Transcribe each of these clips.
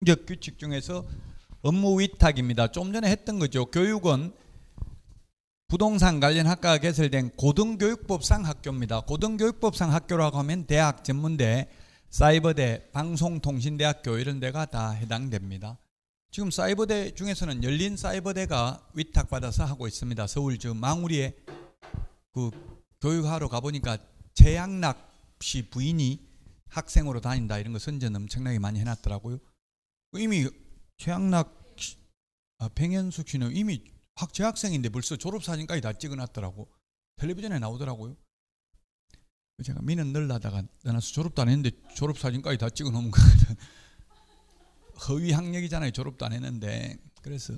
행정적 규칙 중에서 업무 위탁입니다. 좀 전에 했던 거죠. 교육은 부동산 관련 학과가 개설된 고등교육법상 학교입니다. 고등교육법상 학교라고 하면 대학, 전문대, 사이버대, 방송통신대학교 이런 데가 다 해당됩니다. 지금 사이버대 중에서는 열린 사이버대가 위탁받아서 하고 있습니다. 서울 저 망우리에 그 교육하러 가보니까 최양락 씨 부인이 학생으로 다닌다 이런 거 선전 엄청나게 많이 해놨더라고요. 이미 최양락 백현숙 씨는 이미 재학생인데 벌써 졸업사진까지 다 찍어놨더라고. 텔레비전에 나오더라고요. 제가 미는 늘라다가 나서 졸업도 안 했는데 졸업사진까지 다 찍어놓은 거거든. 허위 학력이잖아요. 졸업도 안 했는데. 그래서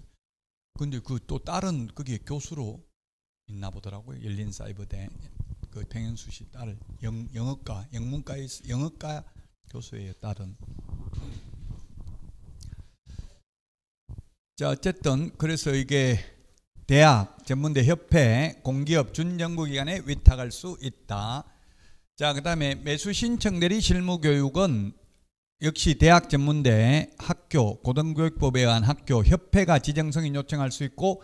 근데 그 또 다른 그게 교수로 있나 보더라고요. 열린 사이버대 그 백현수 씨 딸 영어과 교수예요. 딸은. 자 어쨌든 그래서 이게 대학, 전문대, 협회, 공기업, 준정부기관에 위탁할 수 있다. 자 그 다음에 매수 신청 대리 실무교육은 역시 대학, 전문대, 학교, 고등교육법에 의한 학교, 협회가 지정승인 요청할 수 있고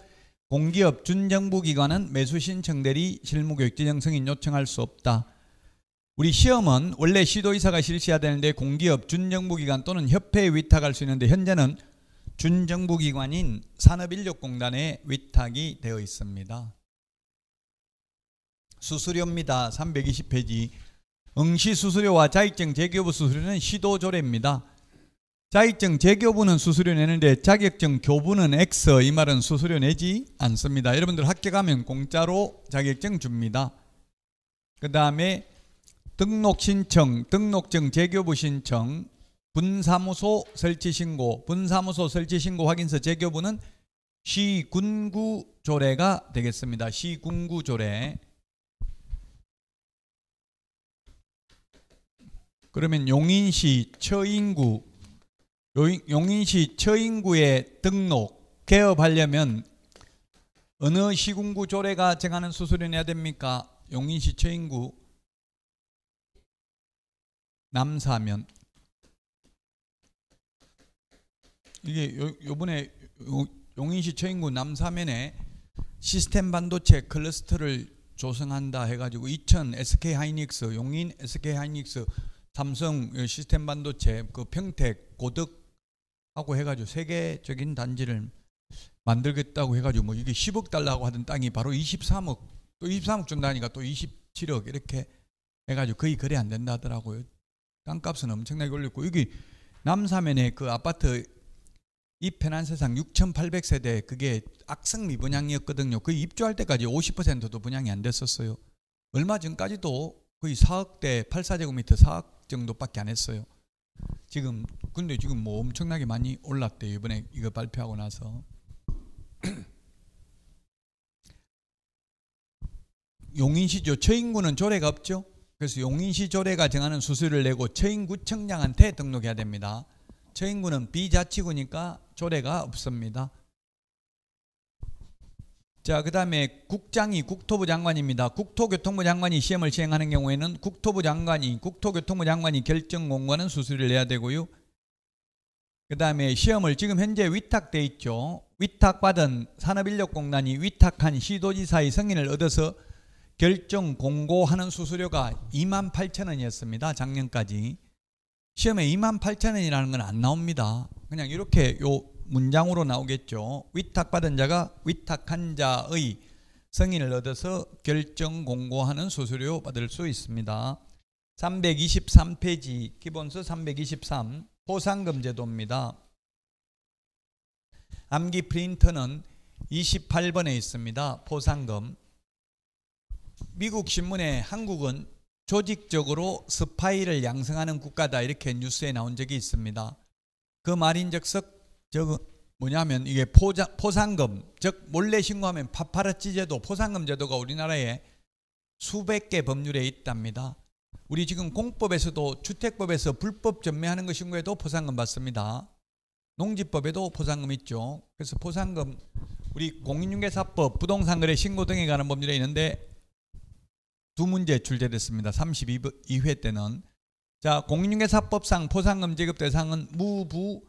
공기업, 준정부기관은 매수 신청 대리 실무교육 지정승인 요청할 수 없다. 우리 시험은 원래 시도의사가 실시해야 되는데 공기업, 준정부기관 또는 협회에 위탁할 수 있는데 현재는 준정부기관인 산업인력공단에 위탁이 되어 있습니다. 수수료입니다. 320페이지. 응시 수수료와 자격증 재교부 수수료는 시도조례입니다. 자격증 재교부는 수수료 내는데 자격증 교부는 X, 이 말은 수수료 내지 않습니다. 여러분들 합격하면 공짜로 자격증 줍니다. 그 다음에 등록 신청, 등록증 재교부 신청, 분사무소 설치 신고, 분사무소 설치 신고 확인서 재교부는 시군구조례가 되겠습니다. 시군구조례. 그러면 용인시 처인구, 용인시 처인구에 등록, 개업하려면 어느 시군구 조례가 정하는 수수료 내야 됩니까? 용인시 처인구 남사면. 이게 요번에 용인시 처인구 남사면에 시스템 반도체 클러스터를 조성한다 해가지고 2000 SK하이닉스, 용인 SK하이닉스, 삼성 시스템 반도체, 그 평택, 고덕하고 해가지고 세계적인 단지를 만들겠다고 해가지고 뭐 이게 10억 달라고 하던 땅이 바로 23억, 또 23억 준다니까 또 27억 이렇게 해가지고 거의 거래 안 된다 하더라고요. 땅값은 엄청나게 올렸고, 여기 남사면에 그 아파트 이 편한 세상 6,800세대 그게 악성 미분양이었거든요. 거의 입주할 때까지 50%도 분양이 안 됐었어요. 얼마 전까지도 거의 4억대 84제곱미터 4억 정도밖에 안 했어요. 지금 근데 지금 뭐 엄청나게 많이 올랐대요. 이번에 이거 발표하고 나서. 용인시죠. 처인구는 조례가 없죠. 그래서 용인시 조례가 정하는 수수료를 내고 처인구청장한테 등록해야 됩니다. 처인구는 비자치구니까 조례가 없습니다. 자, 그 다음에 국장이 국토부 장관입니다. 국토교통부 장관이 시험을 시행하는 경우에는 국토교통부 장관이 결정 공고하는 수수료를 내야 되고요. 그 다음에 시험을 지금 현재 위탁돼 있죠. 위탁받은 산업인력공단이 위탁한 시도지사의 승인을 얻어서 결정 공고하는 수수료가 28,000원이었습니다. 작년까지. 시험에 28,000원이라는 건 안 나옵니다. 그냥 이렇게 요 문장으로 나오겠죠. 위탁받은 자가 위탁한 자의 승인을 얻어서 결정 공고하는 수수료 받을 수 있습니다. 323페이지 기본서 323 포상금 제도입니다. 암기 프린터는 28번에 있습니다. 포상금. 미국 신문에 한국은 조직적으로 스파이를 양성하는 국가다 이렇게 뉴스에 나온 적이 있습니다. 그 말인즉석 뭐냐면 이게 포상금, 즉 몰래 신고하면 파파라치 제도, 포상금 제도가 우리나라에 수백 개 법률에 있답니다. 우리 지금 공법에서도 주택법에서 불법 전매하는 거 신고해도 포상금 받습니다. 농지법에도 포상금 있죠. 그래서 포상금 우리 공인중개사법, 부동산거래 신고 등에 관한 법률에 있는데 두 문제 출제됐습니다. 32회 때는. 자, 공인중개사법상 포상금 지급 대상은 무부,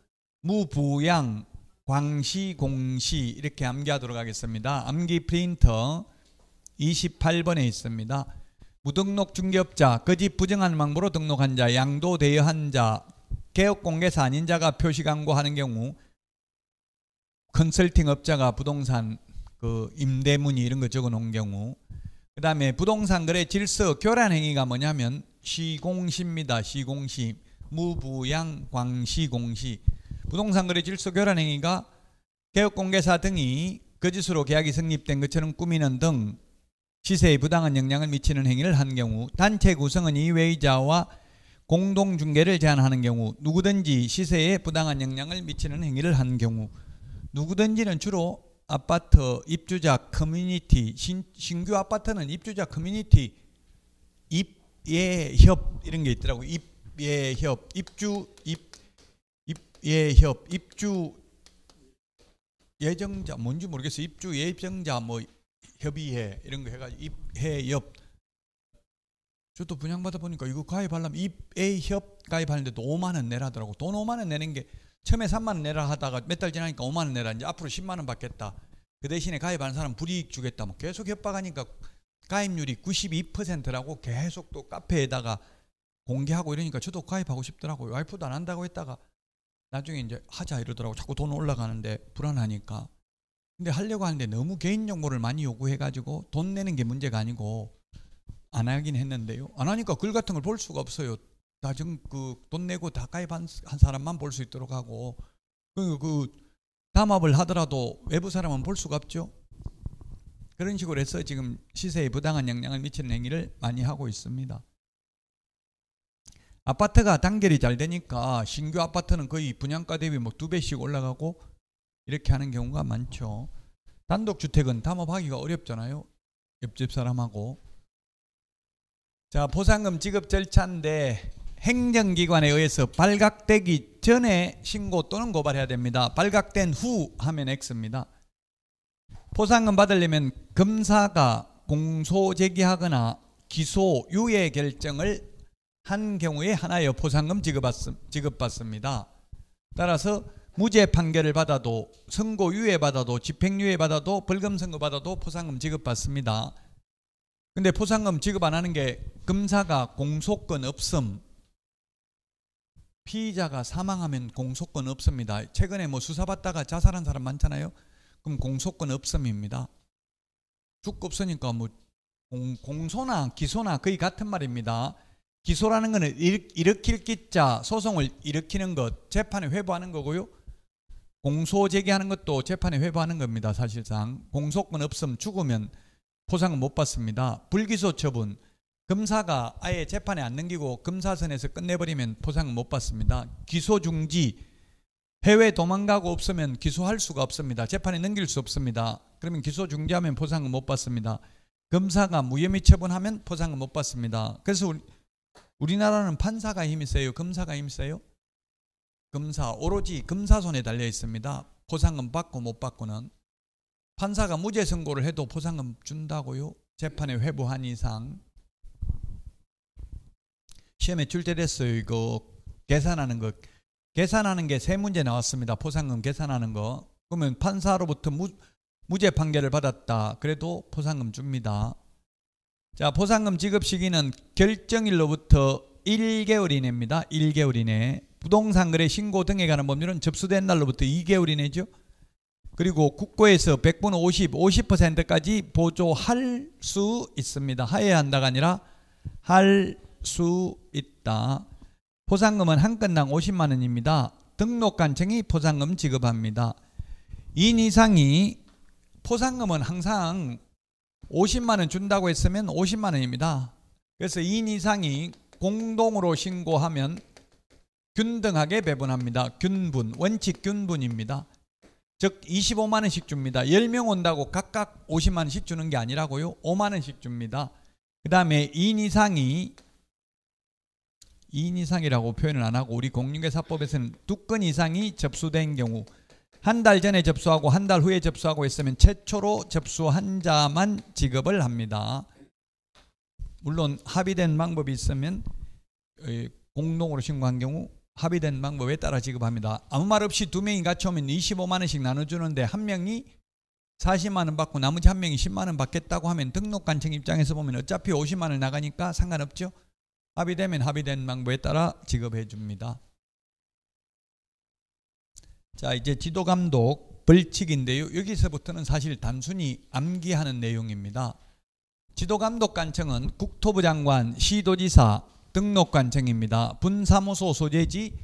무부양, 광시, 공시 이렇게 암기하도록 하겠습니다. 암기 프린터 28번에 있습니다. 무등록 중개업자, 거짓 부정한 방법으로 등록한 자, 양도 대여한 자, 개업공개사 아닌 자가 표시광고하는 경우, 컨설팅 업자가 부동산 임대 문의 이런 거 적어 놓은 경우, 그 다음에 부동산 거래 질서 교란 행위가 뭐냐면 시공시입니다. 시공시, 무부양, 광시, 공시. 부동산 거래 질서 교란 행위가 개업공개사 등이 거짓으로 계약이 성립된 것처럼 꾸미는 등 시세에 부당한 영향을 미치는 행위를 한 경우, 단체 구성원 이외의자와 공동중개를 제한하는 경우, 누구든지 시세에 부당한 영향을 미치는 행위를 한 경우. 누구든지는 주로 아파트 입주자 커뮤니티, 신규 아파트는 입주자 커뮤니티, 입예협 이런 게 있더라고요. 입예협, 입예협, 입주 예정자 뭔지 모르겠어요. 입주 예정자 뭐 협의회 이런 거 해가지고 입회협. 저도 분양받아 보니까 이거 가입하려면 입회협 가입하는데도 5만 원 내라더라고. 돈 5만 원 내는 게 처음에 3만 원 내라 하다가 몇 달 지나니까 5만 원 내라, 이제 앞으로 10만 원 받겠다. 그 대신에 가입하는 사람 불이익 주겠다. 뭐 계속 협박하니까 가입률이 92%라고 계속 또 카페에다가 공개하고 이러니까 저도 가입하고 싶더라고요. 와이프도 안 한다고 했다가 나중에 이제 하자 이러더라고. 자꾸 돈 올라가는데 불안하니까. 근데 하려고 하는데 너무 개인정보를 많이 요구해가지고 돈 내는 게 문제가 아니고 안 하긴 했는데요. 안 하니까 글 같은 걸 볼 수가 없어요. 다 지금 돈 내고 다 가입한 사람만 볼 수 있도록 하고, 담합을 하더라도 외부 사람은 볼 수가 없죠. 그런 식으로 해서 지금 시세에 부당한 영향을 미치는 행위를 많이 하고 있습니다. 아파트가 단결이 잘 되니까 신규 아파트는 거의 분양가 대비 뭐 2배씩 올라가고 이렇게 하는 경우가 많죠. 단독주택은 담합하기가 어렵잖아요. 옆집 사람하고. 자, 보상금 지급 절차인데 행정기관에 의해서 발각되기 전에 신고 또는 고발해야 됩니다. 발각된 후 하면 X입니다. 보상금 받으려면 검사가 공소 제기하거나 기소 유예 결정을 한 경우에 하나의 보상금 지급받습니다. 따라서 무죄 판결을 받아도, 선고 유예 받아도, 집행유예 받아도, 벌금 선고 받아도 보상금 지급받습니다. 근데 보상금 지급 안 하는 게 검사가 공소권 없음, 피의자가 사망하면 공소권 없습니다. 최근에 뭐 수사받다가 자살한 사람 많잖아요. 그럼 공소권 없음입니다. 죽고 없으니까 뭐 공소나 기소나 거의 같은 말입니다. 기소라는 것은 일으킬 기자, 소송을 일으키는 것, 재판에 회부하는 거고요. 공소 제기하는 것도 재판에 회부하는 겁니다. 사실상 공소권 없음, 죽으면 보상은 못 받습니다. 불기소 처분, 검사가 아예 재판에 안 넘기고 검사선에서 끝내버리면 보상은 못 받습니다. 기소 중지, 해외 도망가고 없으면 기소할 수가 없습니다. 재판에 넘길 수 없습니다. 그러면 기소 중지하면 보상은 못 받습니다. 검사가 무혐의 처분하면 보상은 못 받습니다. 그래서 우리나라는 판사가 힘이 세요? 검사가 힘이 세요? 검사, 오로지 검사 손에 달려 있습니다. 보상금 받고 못 받고는. 판사가 무죄 선고를 해도 보상금 준다고요? 재판에 회부한 이상. 시험에 출제됐어요. 이거 계산하는 거. 계산하는 게 세 문제 나왔습니다. 보상금 계산하는 거. 그러면 판사로부터 무죄 판결을 받았다. 그래도 보상금 줍니다. 자, 보상금 지급 시기는 결정일로부터 1개월 이내입니다. 1개월 이내. 부동산 거래 신고 등에 관한 법률은 접수된 날로부터 2개월 이내죠. 그리고 국고에서 100분 50%까지 보조할 수 있습니다. 하여야 한다가 아니라 할 수 있다. 보상금은 한 건당 50만 원입니다. 등록관청이 보상금 지급합니다. 2인 이상이 보상금은 항상 50만 원 준다고 했으면 50만 원입니다. 그래서 2인 이상이 공동으로 신고하면 균등하게 배분합니다. 균분, 원칙 균분입니다. 즉 25만 원씩 줍니다. 10명 온다고 각각 50만 원씩 주는 게 아니라고요. 5만 원씩 줍니다. 그 다음에 2인 이상이라고 표현을 안 하고 우리 공인중개사법에서는 2건 이상이 접수된 경우, 한 달 전에 접수하고 한 달 후에 접수하고 했으면 최초로 접수한 자만 지급을 합니다. 물론 합의된 방법이 있으면 공동으로 신고한 경우 합의된 방법에 따라 지급합니다. 아무 말 없이 두 명이 같이 오면 25만 원씩 나눠주는데 한 명이 40만 원 받고 나머지 한 명이 10만 원 받겠다고 하면 등록관청 입장에서 보면 어차피 50만 원 나가니까 상관없죠. 합의되면 합의된 방법에 따라 지급해 줍니다. 자, 이제 지도감독 벌칙인데요. 여기서부터는 사실 단순히 암기하는 내용입니다. 지도감독관청은 국토부 장관, 시도지사, 등록관청입니다. 분사무소 소재지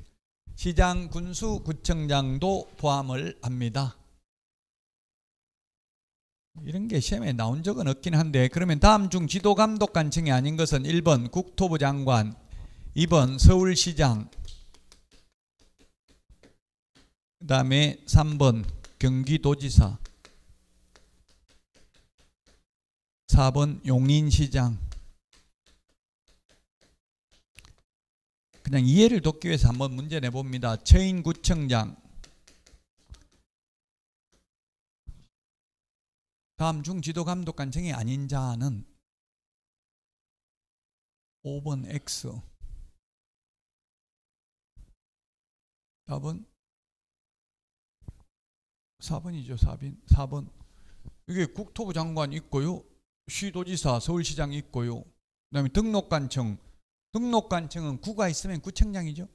시장, 군수, 구청장도 포함을 합니다. 이런 게 시험에 나온 적은 없긴 한데, 그러면 다음 중 지도감독관청이 아닌 것은 1번 국토부 장관, 2번 서울시장, 그 다음에 3번 경기도지사, 4번 용인시장. 그냥 이해를 돕기 위해서 한번 문제 내봅니다. 처인구청장. 다음 중 지도감독관청이 아닌 자는 5번 X. 답은 4번이죠. 4번. 이게 국토부 장관 있고요. 시도지사, 서울시장 있고요. 그 다음에 등록관청. 등록관청은 구가 있으면 구청장이죠.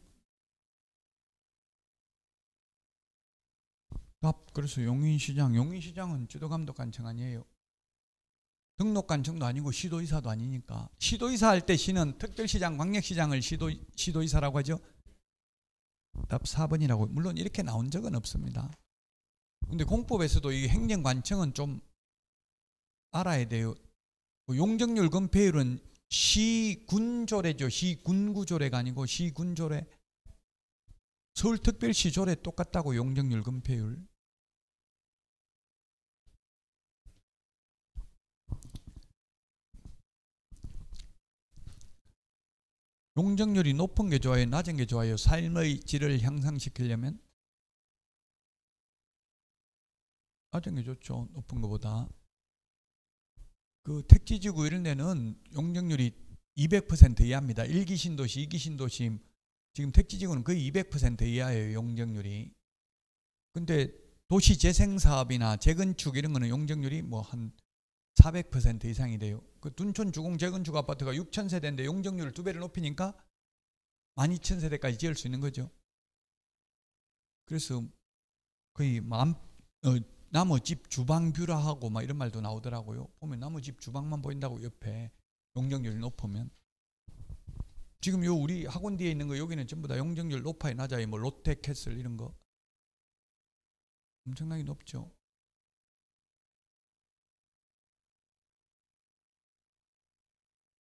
답. 그래서 용인시장은 지도감독관청 아니에요. 등록관청도 아니고 시도지사도 아니니까. 시도지사 할 때 시는 특별시장, 광역시장을 시도지사라고 하죠. 답 4번이라고. 물론 이렇게 나온 적은 없습니다. 근데 공법에서도 이 행정관청은 좀 알아야 돼요. 용적률 건폐율은 시군조례죠. 시군구조례가 아니고 시군조례. 서울특별시 조례 똑같다고. 용적률 건폐율. 용적률이 높은 게 좋아요, 낮은 게 좋아요? 삶의 질을 향상시키려면 낮은 게 좋죠, 높은 것보다. 그 택지지구 이런 데는 용적률이 200% 이하입니다. 1기 신도시, 2기 신도시. 지금 택지지구는 거의 200% 이하예요, 용적률이. 근데 도시재생사업이나 재건축 이런 거는 용적률이 뭐 한 400% 이상이 돼요. 그 둔촌 주공 재건축 아파트가 6,000세대인데 용적률을 2배를 높이니까 12,000세대까지 지을 수 있는 거죠. 그래서 거의 나무 집 주방 뷰라하고 막 이런 말도 나오더라고요. 보면 나무 집 주방만 보인다고 옆에 용적률이 높으면. 지금 요 우리 학원 뒤에 있는 거 여기는 전부 다 용적률 높아요, 낮아요? 뭐 롯데캐슬 이런 거 엄청나게 높죠.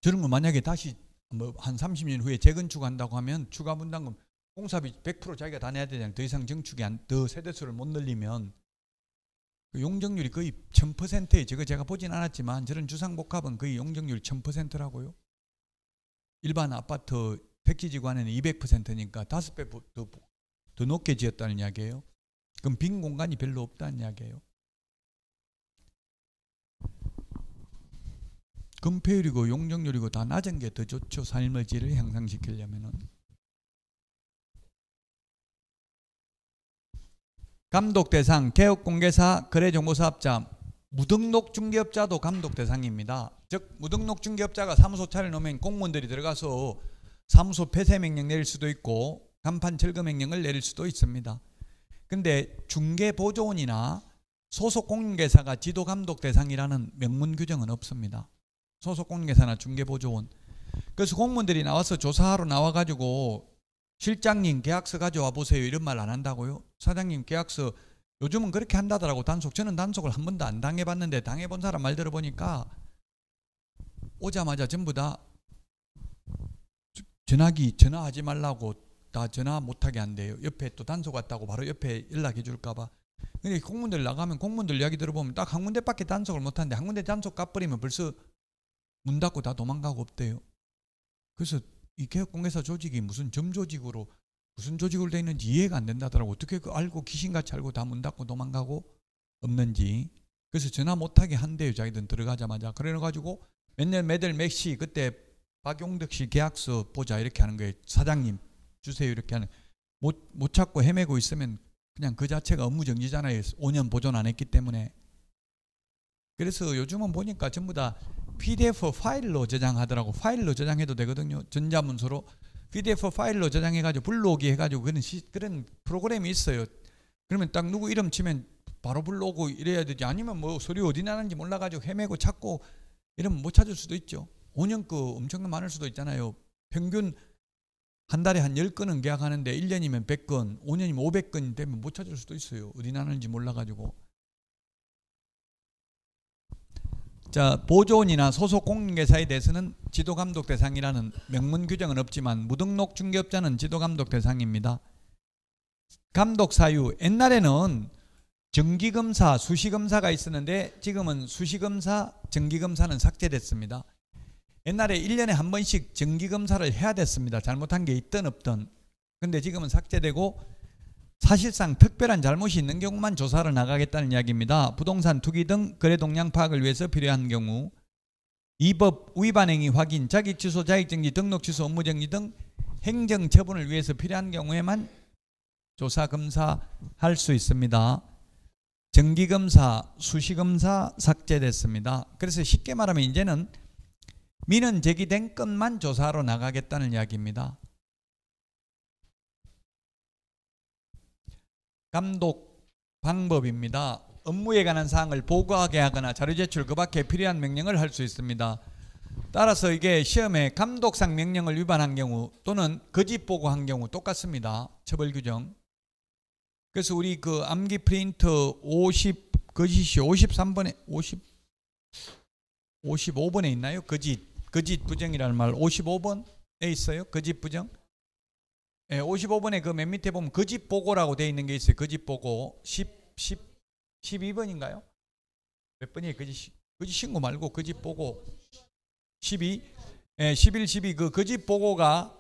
저런 거 만약에 다시 뭐 한 30년 후에 재건축한다고 하면 추가 분담금 공사비 100% 자기가 다 내야 되잖아요. 더 이상 정축이 더 세대수를 못 늘리면. 그 용적률이 거의 1000%예요. 제가 보진 않았지만 저런 주상복합은 거의 용적률 1000%라고요. 일반 아파트 택지지구 안에는 200%니까 5배 더 높게 지었다는 이야기예요. 그럼 빈 공간이 별로 없다는 이야기예요. 건폐율이고 용적률이고 다 낮은 게 더 좋죠. 삶의 질을 향상시키려면은. 감독 대상, 개업공개사, 거래정보사업자, 무등록 중개업자도 감독 대상입니다. 즉 무등록 중개업자가 사무소 차려놓으면 공무원들이 들어가서 사무소 폐쇄명령 내릴 수도 있고 간판 철거명령을 내릴 수도 있습니다. 근데 중개보조원이나 소속공인계사가 지도감독 대상이라는 명문 규정은 없습니다. 소속공인계사나 중개보조원. 그래서 공무원들이 나와서 조사하러 나와가지고 실장님 계약서 가져와 보세요 이런 말 안 한다고요? 사장님 계약서 요즘은 그렇게 한다더라고. 단속. 저는 단속을 한 번도 안 당해봤는데 당해본 사람 말 들어보니까 오자마자 전부 다 전화하지 말라고 다 전화 못하게 한대요. 옆에 또 단속 왔다고 바로 옆에 연락해 줄까봐. 근데 공무원들 나가면 공무원들 이야기 들어보면 딱 한 군데밖에 단속을 못하는데 한 군데 단속 까버리면 벌써 문 닫고 다 도망가고 없대요. 그래서 이 개업공개사 조직이 무슨 점조직으로 무슨 조직으로 되어 있는지 이해가 안 된다더라고. 어떻게 알고 귀신같이 알고 다 문 닫고 도망가고 없는지. 그래서 전화 못하게 한대요. 자기들 들어가자마자. 그래가지고 몇 시 그때 박용덕 씨 계약서 보자 이렇게 하는 거예요. 사장님 주세요 이렇게 하는. 못 찾고 헤매고 있으면 그냥 그 자체가 업무 정지잖아요. 5년 보존 안 했기 때문에. 그래서 요즘은 보니까 전부 다 PDF 파일로 저장하더라고. 파일로 저장해도 되거든요. 전자문서로 PDF 파일로 저장해가지고 불러오기 해가지고 그런 프로그램이 있어요. 그러면 딱 누구 이름 치면 바로 불러오고 이래야 되지. 아니면 뭐 서류 어디 나는지 몰라가지고 헤매고 찾고 이러면 못 찾을 수도 있죠. 5년 거 엄청 많을 수도 있잖아요. 평균 한 달에 한 10건은 계약하는데 1년이면 100건, 5년이면 500건이 되면 못 찾을 수도 있어요. 어디 나는지 몰라가지고. 자, 보존이나 소속 공인계사에 대해서는 지도감독 대상이라는 명문 규정은 없지만 무등록 중개업자는 지도감독 대상입니다. 감독 사유, 옛날에는 정기검사, 수시검사가 있었는데 지금은 수시검사, 정기검사는 삭제됐습니다. 옛날에 1년에 한 번씩 정기검사를 해야 됐습니다. 잘못한 게 있든 없든. 근데 지금은 삭제되고 사실상 특별한 잘못이 있는 경우만 조사를 나가겠다는 이야기입니다. 부동산 투기 등 거래 동향 파악을 위해서 필요한 경우, 이 법 위반 행위 확인, 자격 취소, 자격 정지, 등록 취소, 업무 정지 등 행정 처분을 위해서 필요한 경우에만 조사 검사할 수 있습니다. 정기검사, 수시검사 삭제됐습니다. 그래서 쉽게 말하면 이제는 민원 제기된 건만 조사하러 나가겠다는 이야기입니다. 감독 방법입니다. 업무에 관한 사항을 보고하게 하거나 자료 제출 그 밖에 필요한 명령을 할 수 있습니다. 따라서 이게 시험에 감독상 명령을 위반한 경우 또는 거짓 보고한 경우 똑같습니다. 처벌 규정. 그래서 우리 그 암기 프린터 50 거짓이 53번에 55번에 있나요? 거짓 부정이라는 말 55번에 있어요. 거짓 부정. 55번에 그 맨 밑에 보면 거짓 보고라고 되어 있는 게 있어요. 거짓 보고 12번인가요? 몇 번이에요? 거짓 신고 말고 거짓 보고 12 11, 12 그 거짓 보고가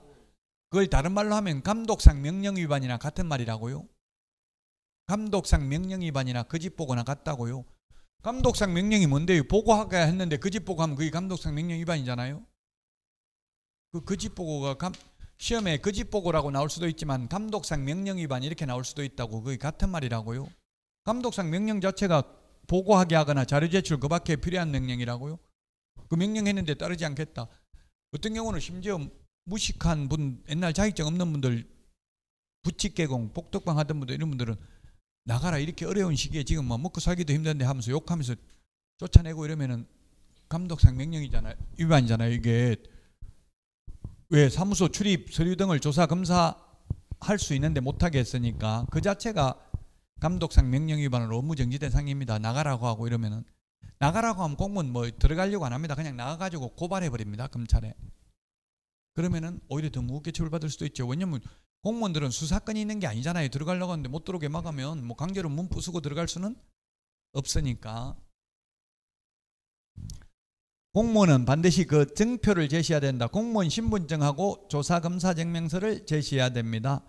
그걸 다른 말로 하면 감독상 명령 위반이나 같은 말이라고요. 감독상 명령 위반이나 거짓 보고나 같다고요. 감독상 명령이 뭔데요? 보고하게 했는데 거짓 보고하면 그게 감독상 명령 위반이잖아요. 그 거짓 보고가 시험에 거짓 보고라고 나올 수도 있지만 감독상 명령 위반 이렇게 나올 수도 있다고. 그게 같은 말이라고요. 감독상 명령 자체가 보고하게 하거나 자료 제출 그 밖에 필요한 명령이라고요. 그 명령했는데 따르지 않겠다. 어떤 경우는 심지어 무식한 분, 옛날 자격증 없는 분들, 부칙개공, 복덕방 하던 분들, 이런 분들은 나가라 이렇게 어려운 시기에 지금 뭐 먹고 살기도 힘든데 하면서 욕하면서 쫓아내고 이러면은 감독상 명령이잖아요. 위반이잖아요. 이게 왜 사무소 출입 서류 등을 조사 검사할 수 있는데 못하게 했으니까 그 자체가 감독상 명령 위반으로 업무 정지 대상입니다. 나가라고 하고 이러면은 나가라고 하면 공무원 뭐 들어가려고 안 합니다. 그냥 나가가지고 고발해 버립니다. 검찰에. 그러면은 오히려 더 무겁게 처벌받을 수도 있죠. 왜냐면 공무원들은 수사권이 있는 게 아니잖아요. 들어가려고 하는데 못 들어오게 막으면 뭐 강제로 문 부수고 들어갈 수는 없으니까. 공무원은 반드시 그 증표를 제시해야 된다. 공무원 신분증하고 조사검사증명서를 제시해야 됩니다.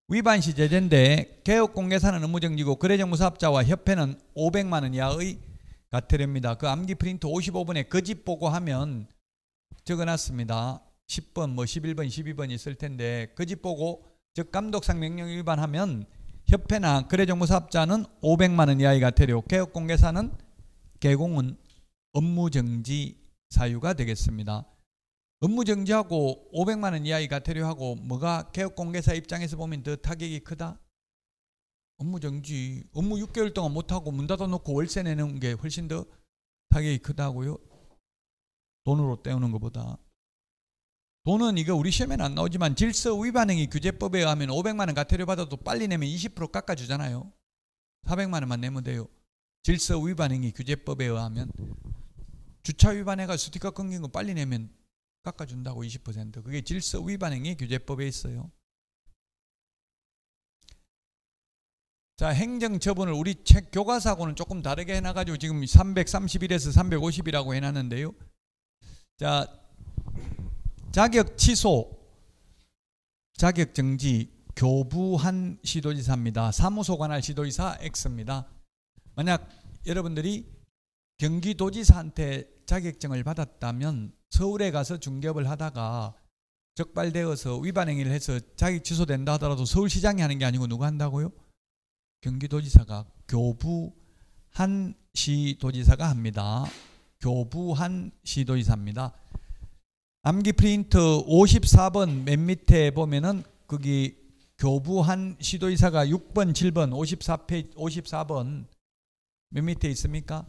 위반 시 제재인데 개업공개사는 업무정지고 거래정보사업자와 협회는 500만 원 이하의 과태료입니다. 그 암기 프린트 55번에 거짓 보고하면 적어놨습니다. 10번, 뭐 11번, 12번 있을 텐데 거짓 보고 즉 감독상 명령 위반하면 협회나 거래정보사업자는 500만 원 이하의 과태료, 개업공개사는 개공은 업무정지 사유가 되겠습니다. 업무정지하고 500만 원 이하의 과태료하고 뭐가 개업공개사 입장에서 보면 더 타격이 크다? 업무정지, 업무 6개월 동안 못하고 문 닫아놓고 월세 내는 게 훨씬 더 타격이 크다고요? 돈으로 떼우는 것보다. 돈은 이거 우리 시험에는 안 나오지만 질서 위반행위 규제법에 의하면 500만 원 과태료 받아도 빨리 내면 20% 깎아주잖아요. 400만 원만 내면 돼요. 질서 위반행위 규제법에 의하면. 주차 위반해가 스티커 끊긴 거 빨리 내면 깎아준다고 20%. 그게 질서 위반행위 규제법에 있어요. 자, 행정처분을 우리 책 교과서하고는 조금 다르게 해놔가지고 지금 331에서 350이라고 해놨는데요. 자, 자격 취소, 자격 정지, 교부한 시도지사입니다. 사무소 관할 시도지사 X입니다. 만약 여러분들이 경기도지사한테 자격증을 받았다면 서울에 가서 중개업을 하다가 적발되어서 위반 행위를 해서 자기 취소된다 하더라도 서울시장이 하는 게 아니고 누가 한다고요? 경기도지사가, 교부한 시도지사가 합니다. 교부한 시도지사입니다. 암기 프린트 54번 맨 밑에 보면은 거기 교부한 시도지사가 6번, 7번, 54번 맨 밑에 있습니까?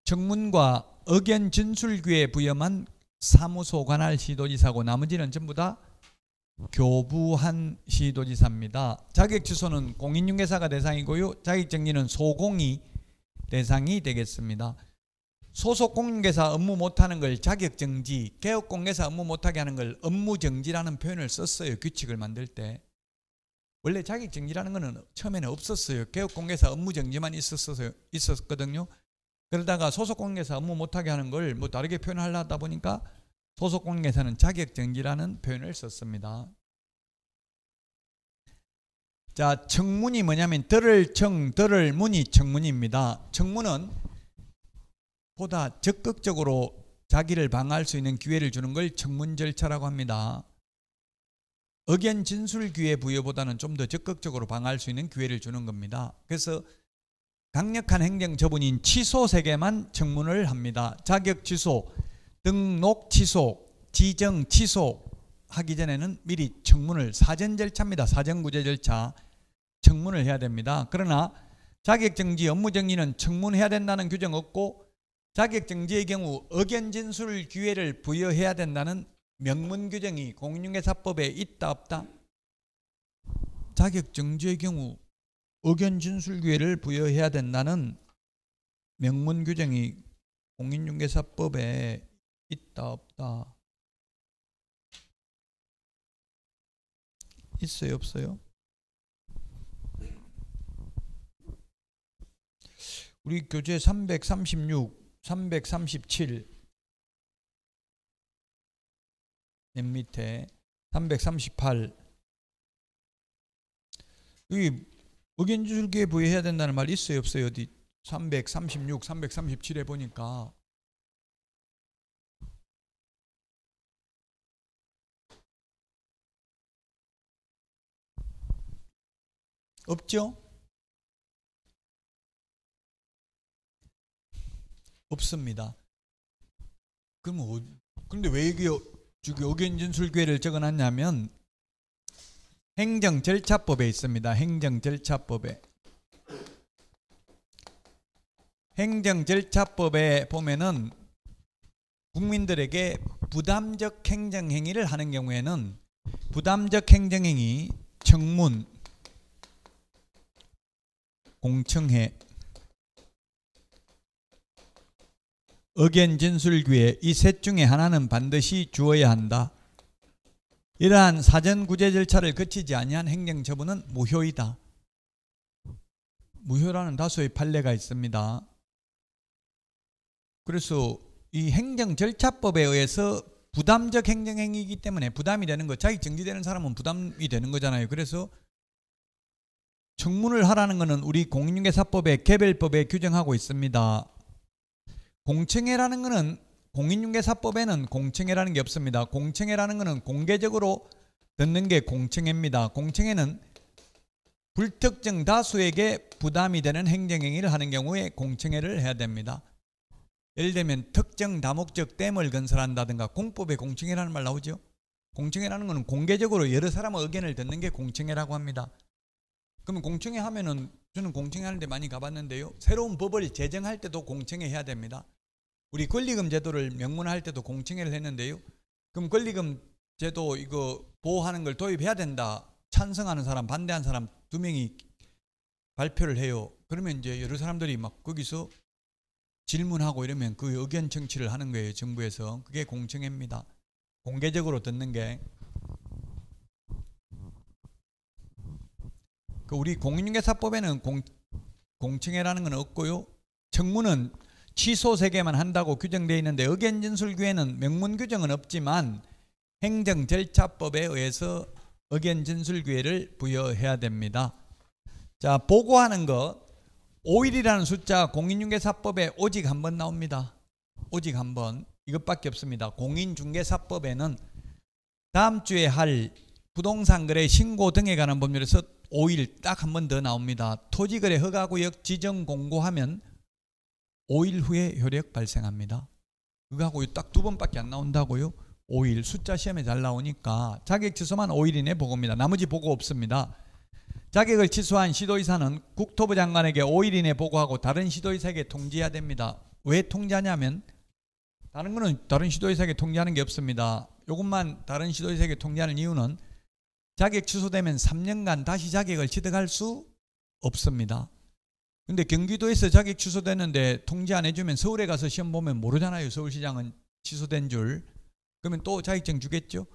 청문과 의견 진술규에 부여만 사무소 관할 시도지사고 나머지는 전부 다 교부한 시도지사입니다. 자격 취소는 공인중개사가 대상이고요. 자격 정지는 소공이 대상이 되겠습니다. 소속 공인중개사 업무 못하는 걸 자격 정지, 개업 공개사 업무 못하게 하는 걸 업무 정지라는 표현을 썼어요. 규칙을 만들 때. 원래 자격 정지라는 거는 처음에는 없었어요. 개업 공개사 업무 정지만 있었거든요. 그러다가 소속 공인중개사 업무 못하게 하는 걸 뭐 다르게 표현하려 하다 보니까 소속 공인중개사는 자격 정지라는 표현을 썼습니다. 자, 청문이 뭐냐면 들을 청, 들을 문이 청문입니다. 청문은 보다 적극적으로 자기를 방어할 수 있는 기회를 주는 걸 청문 절차라고 합니다. 의견 진술 기회 부여보다는 좀 더 적극적으로 방어할 수 있는 기회를 주는 겁니다. 그래서 강력한 행정 처분인 취소 세계만 청문을 합니다. 자격 취소, 등록 취소, 지정 취소 하기 전에는 미리 청문을, 사전 절차입니다. 사전 구제 절차 청문을 해야 됩니다. 그러나 자격정지, 업무정지는 청문해야 된다는 규정 없고 자격정지의 경우 의견 진술 기회를 부여해야 된다는 명문 규정이 공인중개사법에 있다 없다? 자격정지의 경우 의견 진술 기회를 부여해야 된다는 명문 규정이 공인중개사법에 있다 없다? 있어요 없어요? 우리 교재 336, 337 맨 밑에 338 여기 의견 진술기에 부여해야 된다는 말 있어요 없어요? 어디 336, 337에 보니까 없죠? 없습니다. 그럼 근데 왜 이게 의견 진술 기회를 적어놨냐면 행정절차법에 있습니다. 행정절차법에. 행정절차법에 보면은 국민들에게 부담적 행정행위를 하는 경우에는 부담적 행정행위, 청문, 공청회, 의견 진술 기회 이 셋 중에 하나는 반드시 주어야 한다. 이러한 사전 구제 절차를 거치지 아니한 행정처분은 무효이다. 무효라는 다수의 판례가 있습니다. 그래서 이 행정절차법에 의해서 부담적 행정행위이기 때문에 부담이 되는 거, 자기 정지되는 사람은 부담이 되는 거잖아요. 그래서 청문을 하라는 것은 우리 공인중개사법의 개별법에 규정하고 있습니다. 공청회라는 것은 공인중개사법에는 공청회라는 게 없습니다. 공청회라는 것은 공개적으로 듣는 게 공청회입니다. 공청회는 불특정 다수에게 부담이 되는 행정행위를 하는 경우에 공청회를 해야 됩니다. 예를 들면 특정 다목적 댐을 건설한다든가 공법에 공청회라는 말 나오죠. 공청회라는 것은 공개적으로 여러 사람의 의견을 듣는 게 공청회라고 합니다. 그러면 공청회 하면은 저는 공청회 하는 데 많이 가봤는데요. 새로운 법을 제정할 때도 공청회 해야 됩니다. 우리 권리금 제도를 명문화할 때도 공청회를 했는데요. 그럼 권리금 제도 이거 보호하는 걸 도입해야 된다. 찬성하는 사람, 반대하는 사람 두 명이 발표를 해요. 그러면 이제 여러 사람들이 막 거기서 질문하고 이러면 그 의견 청취를 하는 거예요. 정부에서. 그게 공청회입니다. 공개적으로 듣는 게. 우리 공인중개사법에는 공청회라는 건 없고요. 청문은 취소 세계만 한다고 규정되어 있는데 의견 진술 기회는 명문 규정은 없지만 행정절차법에 의해서 의견 진술 기회를 부여해야 됩니다. 자, 보고하는 것 5일이라는 숫자 공인중개사법에 오직 한 번 나옵니다. 오직 한 번. 이것밖에 없습니다. 공인중개사법에는 다음 주에 할 부동산 거래 신고 등에 관한 법률에서 5일 딱 한 번 더 나옵니다. 토지거래 허가구역 지정 공고하면 5일 후에 효력 발생합니다. 허가구역 딱 2번밖에 안 나온다고요? 5일 숫자 시험에 잘 나오니까 자격 취소만 5일 이내 보고입니다. 나머지 보고 없습니다. 자격을 취소한 시도의사는 국토부 장관에게 5일 이내 보고하고 다른 시도의사에게 통지해야 됩니다. 왜 통지하냐면 다른 거는 다른 시도의사에게 통지하는 게 없습니다. 이것만 다른 시도의사에게 통지하는 이유는 자격 취소되면 3년간 다시 자격을 취득할 수 없습니다. 근데 경기도에서 자격 취소됐는데 통지 안 해주면 서울에 가서 시험 보면 모르잖아요. 서울시장은 취소된 줄. 그러면 또 자격증 주겠죠.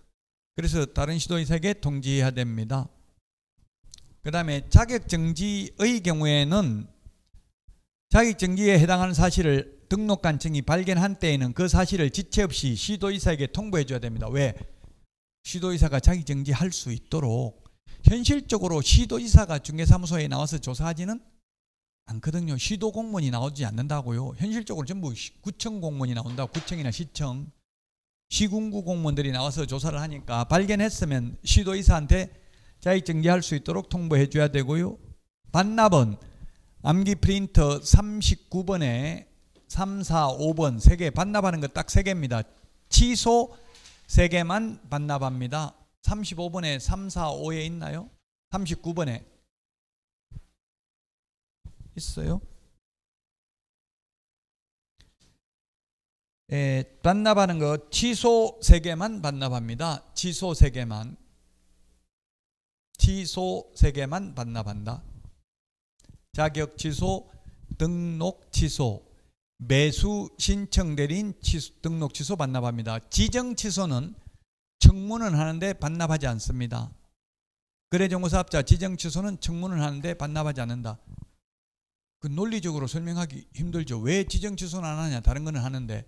그래서 다른 시도의사에게 통지해야 됩니다. 그 다음에 자격정지의 경우에는 자격정지에 해당하는 사실을 등록관청이 발견한 때에는 그 사실을 지체 없이 시도의사에게 통보해 줘야 됩니다. 왜? 시도의사가 자격정지할 수 있도록. 현실적으로 시도의사가 중개사무소에 나와서 조사하지는 않거든요. 시도공무원이 나오지 않는다고요. 현실적으로 전부 구청 공무원이 나온다. 구청이나 시청, 시군구 공무원들이 나와서 조사를 하니까 발견했으면 시도의사한테 자격정지할 수 있도록 통보해 줘야 되고요. 반납은 암기 프린터 39번에 3, 4, 5번 3개 반납하는 거 딱 3개입니다. 취소 3개만 반납합니다. 35번에 3, 4, 5에 있나요? 39번에 있어요? 반납하는 거 취소 3개만 반납합니다. 취소 3개만. 취소 3개만 반납한다. 자격 취소, 등록 취소, 매수 신청 대리인 취소, 등록 취소 반납합니다. 지정 취소는 청문은 하는데 반납하지 않습니다. 거래정보사업자 지정 취소는 청문은 하는데 반납하지 않는다. 그 논리적으로 설명하기 힘들죠. 왜 지정 취소는 안 하냐? 다른 거는 하는데.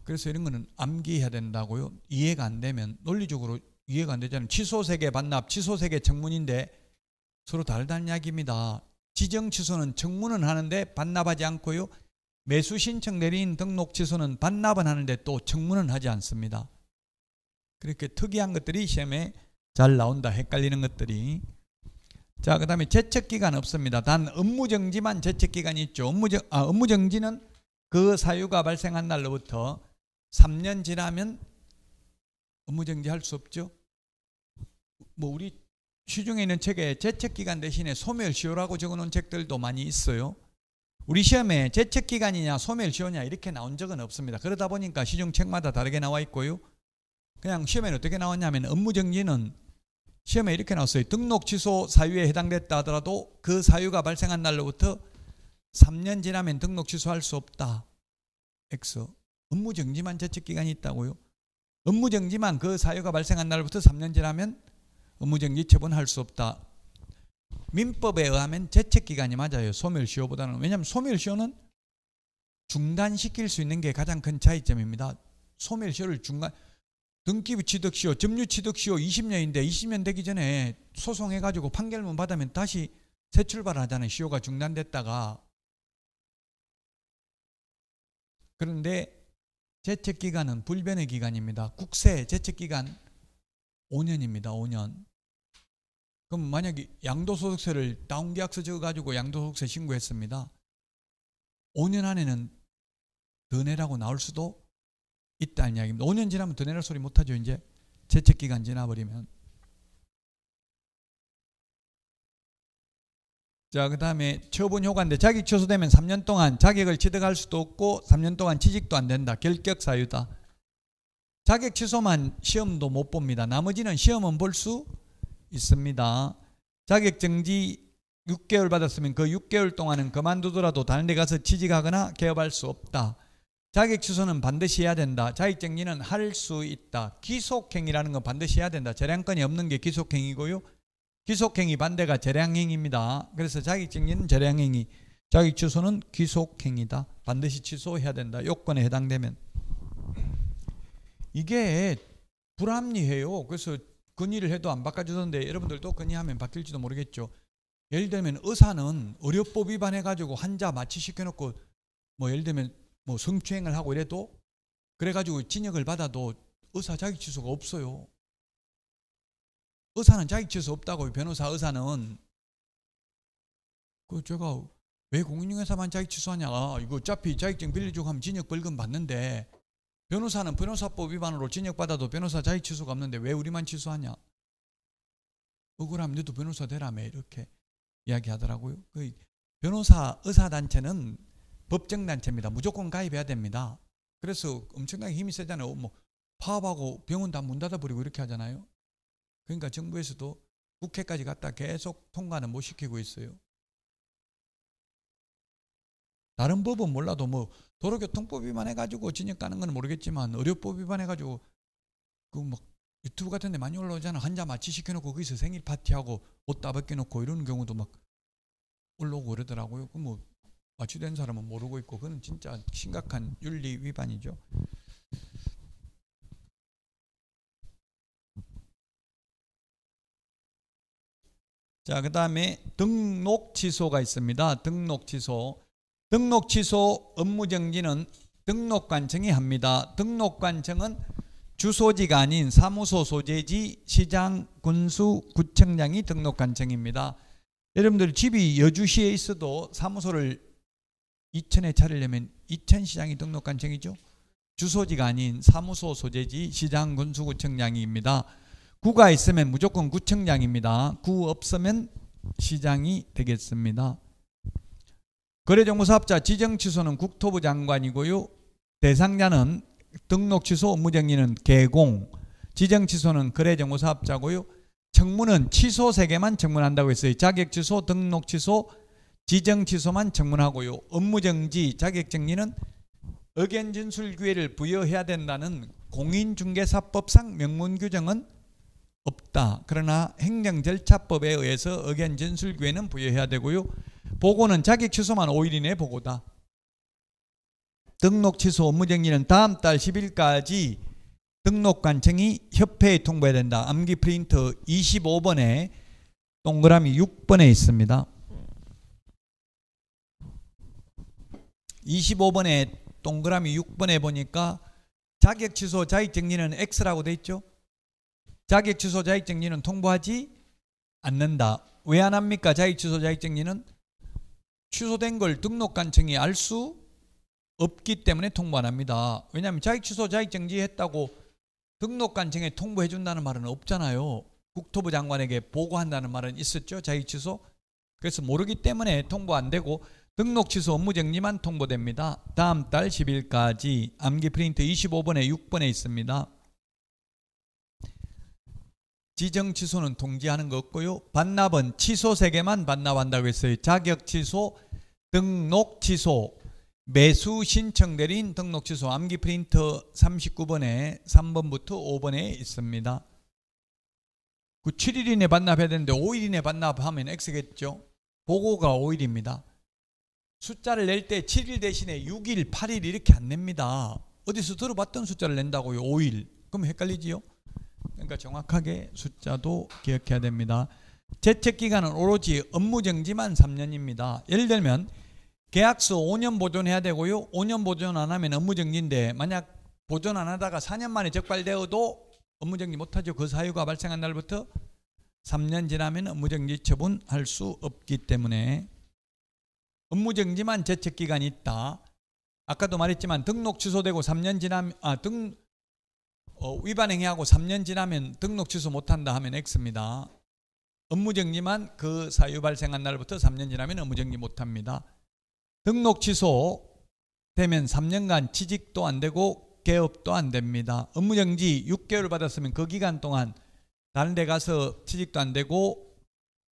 그래서 이런 거는 암기해야 된다고요. 이해가 안 되면 논리적으로 이해가 안 되잖아요. 취소 3개 반납, 취소 3개 청문인데 서로 다르다는 이야기입니다. 지정 취소는 청문은 하는데 반납하지 않고요. 매수 신청 대리인 등록 취소는 반납은 하는데 또 청문은 하지 않습니다. 그렇게 특이한 것들이 시험에 잘 나온다. 헷갈리는 것들이. 자, 그 다음에 제척기간 없습니다. 단 업무정지만 제척기간이 있죠. 업무정지는 그 사유가 발생한 날로부터 3년 지나면 업무정지 할 수 없죠. 뭐 우리 시중에 있는 책에 제척기간 대신에 소멸시효라고 적어놓은 책들도 많이 있어요. 우리 시험에 제척기간이냐 소멸시효냐 이렇게 나온 적은 없습니다. 그러다 보니까 시중 책마다 다르게 나와 있고요. 그냥 시험에 어떻게 나왔냐면 업무정지는 시험에 이렇게 나왔어요. 등록 취소 사유에 해당됐다 하더라도 그 사유가 발생한 날로부터 3년 지나면 등록 취소할 수 없다. X. 업무정지만 제척기간이 있다고요. 업무정지만 그 사유가 발생한 날부터 3년 지나면 업무정지 처분할 수 없다. 민법에 의하면 제척기간이 맞아요. 소멸시효보다는. 왜냐하면 소멸시효는 중단시킬 수 있는 게 가장 큰 차이점입니다. 소멸시효를 등기부 취득시효, 점유취득시효 20년인데 20년 되기 전에 소송해가지고 판결문 받으면 다시 새 출발하잖아요. 시효가 중단됐다가. 그런데 제척기간은 불변의 기간입니다. 국세 제척기간 5년입니다. 5년. 그럼 만약에 양도소득세를 다운계약서 적어가지고 양도소득세 신고했습니다. 5년 안에는 더 내라고 나올 수도 있다는 이야기입니다. 5년 지나면 더 내랄 소리 못하죠. 이제 제척기간 지나버리면. 자, 그 다음에 처분효과인데 자격 취소되면 3년 동안 자격을 취득할 수도 없고 3년 동안 취직도 안 된다. 결격사유다. 자격 취소만 시험도 못 봅니다. 나머지는 시험은 볼 수 있습니다. 자격정지 6개월 받았으면 그 6개월 동안은 그만두더라도 다른 데 가서 취직하거나 개업할 수 없다. 자격 취소는 반드시 해야 된다. 자격정지는 할 수 있다. 기속행위라는 건 반드시 해야 된다. 재량권이 없는 게 기속행위고요. 기속행위 반대가 재량행위입니다. 그래서 자격정지는 재량행위, 자격 취소는 기속행위다. 반드시 취소해야 된다. 요건에 해당되면. 이게 불합리해요. 그래서 건의를 해도 안 바꿔주던데 여러분들도 건의하면 바뀔지도 모르겠죠. 예를 들면 의사는 의료법 위반해가지고 환자 마취시켜놓고 뭐 예를 들면 뭐 성추행을 하고 이래도 그래가지고 징역을 받아도 의사 자격 취소가 없어요. 의사는 자격 취소 없다고요. 변호사 의사는. 그 제가 왜 공인중개사만 자격 취소하냐? 이거 어차피 자격증 빌려주고 하면 징역 벌금 받는데 변호사는 변호사법 위반으로 징역 받아도 변호사 자격 취소가 없는데 왜 우리만 취소하냐? 억울하면 너도 변호사 되라며 이렇게 이야기하더라고요. 그 변호사 의사단체는 법정단체입니다. 무조건 가입해야 됩니다. 그래서 엄청나게 힘이 세잖아요. 뭐 파업하고 병원 다 문 닫아버리고 이렇게 하잖아요. 그러니까 정부에서도 국회까지 갔다 계속 통과는 못 시키고 있어요. 다른 법은 몰라도 뭐 도로교통법 위반해가지고 징역 가는 건 모르겠지만 의료법 위반해가지고 그 막 유튜브 같은 데 많이 올라오잖아. 환자 마취 시켜놓고 거기서 생일 파티하고 옷 다 벗겨놓고 이러는 경우도 막 올라오고 그러더라고요. 그 뭐 마취된 사람은 모르고 있고 그건 진짜 심각한 윤리 위반이죠. 자, 그 다음에 등록 취소가 있습니다. 등록 취소. 등록 취소 업무정지는 등록관청이 합니다. 등록관청은 주소지가 아닌 사무소 소재지 시장, 군수, 구청장이 등록관청입니다. 여러분들 집이 여주시에 있어도 사무소를 이천에 차리려면 이천시장이 등록관청이죠. 주소지가 아닌 사무소 소재지 시장, 군수, 구청장입니다. 구가 있으면 무조건 구청장입니다. 구 없으면 시장이 되겠습니다. 거래정보사업자 지정취소는 국토부 장관이고요. 대상자는 등록취소 업무정지는 개공, 지정취소는 거래정보사업자고요. 청문은 취소 3개만 청문한다고 했어요. 자격취소, 등록취소, 지정취소만 청문하고요. 업무정지, 자격정지는 의견진술기회를 부여해야 된다는 공인중개사법상 명문규정은 없다. 그러나 행정절차법에 의해서 의견진술기회는 부여해야 되고요. 보고는 자격 취소만 5일 이내 보고다. 등록 취소 업무정지는 다음 달 10일까지 등록관청이 협회에 통보해야 된다. 암기 프린터 25번에 동그라미 6번에 있습니다. 25번에 동그라미 6번에 보니까 자격 취소 자격정지는 X라고 돼 있죠. 자격 취소 자격정지는 통보하지 않는다. 왜 안 합니까? 자격 취소 자격정지는 취소된 걸 등록관청이 알 수 없기 때문에 통보 안 합니다. 왜냐하면 자격 취소 자격정지 했다고 등록관청에 통보해 준다는 말은 없잖아요. 국토부 장관에게 보고한다는 말은 있었죠. 자격 취소. 그래서 모르기 때문에 통보 안 되고 등록 취소 업무정지만 통보됩니다. 다음 달 10일까지 암기 프린트 25번에 6번에 있습니다. 지정 취소는 통지하는 거 없고요. 반납은 취소 3개만 반납한다고 했어요. 자격 취소, 등록 취소, 매수 신청 대리인 등록 취소. 암기 프린터 39번에 3번부터 5번에 있습니다. 그 7일 이내 반납해야 되는데 5일 이내 반납하면 X겠죠. 보고가 5일입니다. 숫자를 낼 때 7일 대신에 6일, 8일 이렇게 안 냅니다. 어디서 들어봤던 숫자를 낸다고요. 5일. 그럼 헷갈리지요. 그러니까 정확하게 숫자도 기억해야 됩니다. 제척기간은 오로지 업무정지만 3년입니다. 예를 들면 계약서 5년 보존해야 되고요. 5년 보존 안 하면 업무정지인데 만약 보존 안 하다가 4년 만에 적발되어도 업무정지 못하죠. 그 사유가 발생한 날부터 3년 지나면 업무정지 처분할 수 없기 때문에 업무정지만 제척기간이 있다. 아까도 말했지만 등록 취소되고 3년 지나면 위반 행위하고 3년 지나면 등록 취소 못한다 하면 X입니다. 업무정지만 그 사유 발생한 날부터 3년 지나면 업무정지 못합니다. 등록 취소 되면 3년간 취직도 안 되고 개업도 안 됩니다. 업무정지 6개월 받았으면 그 기간 동안 다른 데 가서 취직도 안 되고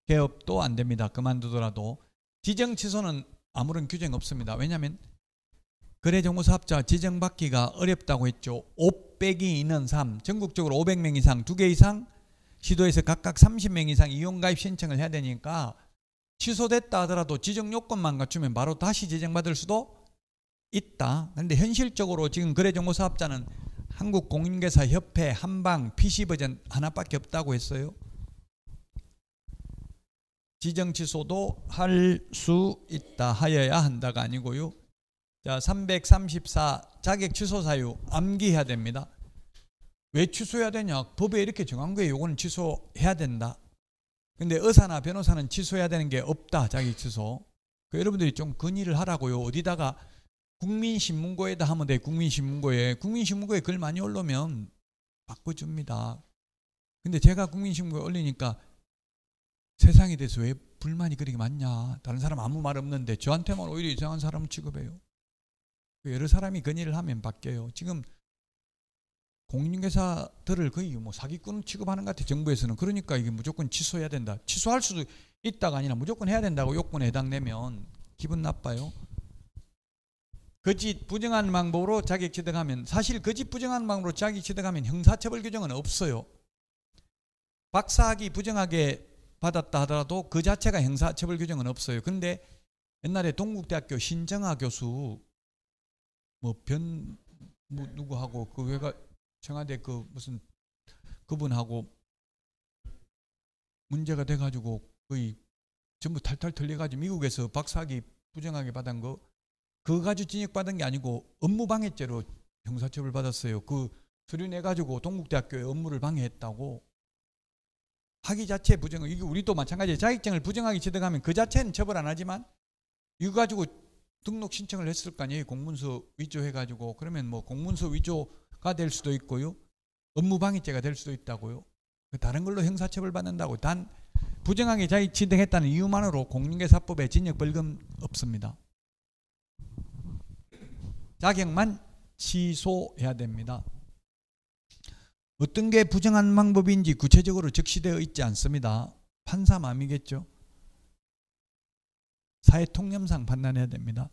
개업도 안 됩니다. 그만두더라도. 지정 취소는 아무런 규정 없습니다. 왜냐하면 거래정보사업자 지정받기가 어렵다고 했죠. 500이 3 전국적으로 500명 이상 2개 이상 시도에서 각각 30명 이상 이용가입 신청을 해야 되니까 취소됐다 하더라도 지정 요건만 갖추면 바로 다시 지정받을 수도 있다. 그런데 현실적으로 지금 거래정보사업자는 한국공인중개사협회 한방 PC버전 하나밖에 없다고 했어요. 지정 취소도 할 수 있다. 하여야 한다가 아니고요. 자, 334 자격 취소 사유 암기해야 됩니다. 왜 취소해야 되냐? 법에 이렇게 정한 거예요. 요거는 취소해야 된다. 근데 의사나 변호사는 취소해야 되는 게 없다. 자기 취소. 여러분들이 좀 건의를 하라고요. 어디다가 국민신문고에다 하면 돼. 국민신문고에 글 많이 올리면 바꿔줍니다. 근데 제가 국민신문고에 올리니까 세상에 대해서 왜 불만이 그렇게 많냐. 다른 사람 아무 말 없는데 저한테만 오히려 이상한 사람 취급해요. 여러 사람이 건의를 하면 바뀌어요. 지금 공인중개사들을 거의 뭐 사기꾼 취급하는 것 같아. 정부에서는. 그러니까 이게 무조건 취소해야 된다. 취소할 수도 있다가 아니라 무조건 해야 된다고 요건에 해당되면 기분 나빠요. 거짓 부정한 방법으로 자격 취득하면, 사실 거짓 부정한 방법으로 자격 취득하면 형사처벌 규정은 없어요. 박사학위 부정하게 받았다 하더라도 그 자체가 형사처벌 규정은 없어요. 근데 옛날에 동국대학교 신정아 교수 누구하고 그 외가 청와대 그 무슨 그분하고 문제가 돼가지고 거의 전부 탈탈 털려가지고 미국에서 박사학위 부정하게 받은 거 그거 가지고 징역받은 게 아니고 업무방해죄로 형사처벌 받았어요. 그 서류 내가지고 동국대학교에 업무를 방해했다고. 학위 자체 부정, 이게 우리도 마찬가지예요. 자격증을 부정하게 취득하면 그 자체는 처벌 안 하지만 이거 가지고 등록 신청을 했을 거 아니에요. 공문서 위조해가지고. 그러면 뭐 공문서 위조가 될 수도 있고요. 업무방해죄가 될 수도 있다고요. 다른 걸로 형사처벌 받는다고. 단 부정하게 자격 취득했다는 이유만으로 공인중개사법에 징역 벌금 없습니다. 자격만 취소해야 됩니다. 어떤 게 부정한 방법인지 구체적으로 적시되어 있지 않습니다. 판사 마음이겠죠. 사회통념상 판단해야 됩니다.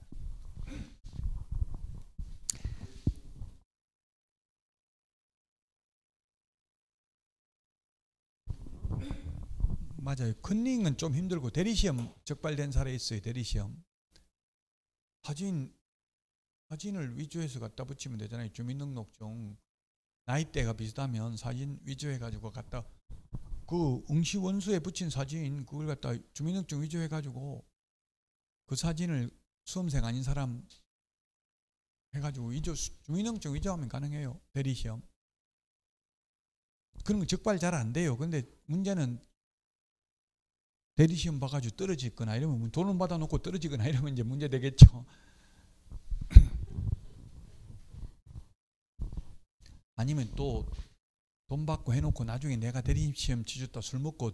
맞아요. 컨닝은 좀 힘들고 대리시험 적발된 사례 있어요. 대리시험. 사진을 위조해서 갖다 붙이면 되잖아요. 주민등록증 나이대가 비슷하면 사진 위조해가지고 갖다 그 응시원수에 붙인 사진 그걸 갖다 주민등록증 위조해가지고 그 사진을 수험생 아닌 사람 해가지고 주민등록증 위조하면 가능해요. 대리시험. 그런 거 적발 잘 안 돼요. 근데 문제는 대리시험 봐가지고 떨어지거나 이러면 돈을 받아놓고 떨어지거나 이러면 이제 문제 되겠죠. 아니면 또 돈 받고 해놓고 나중에 내가 대리시험 치줬다 술 먹고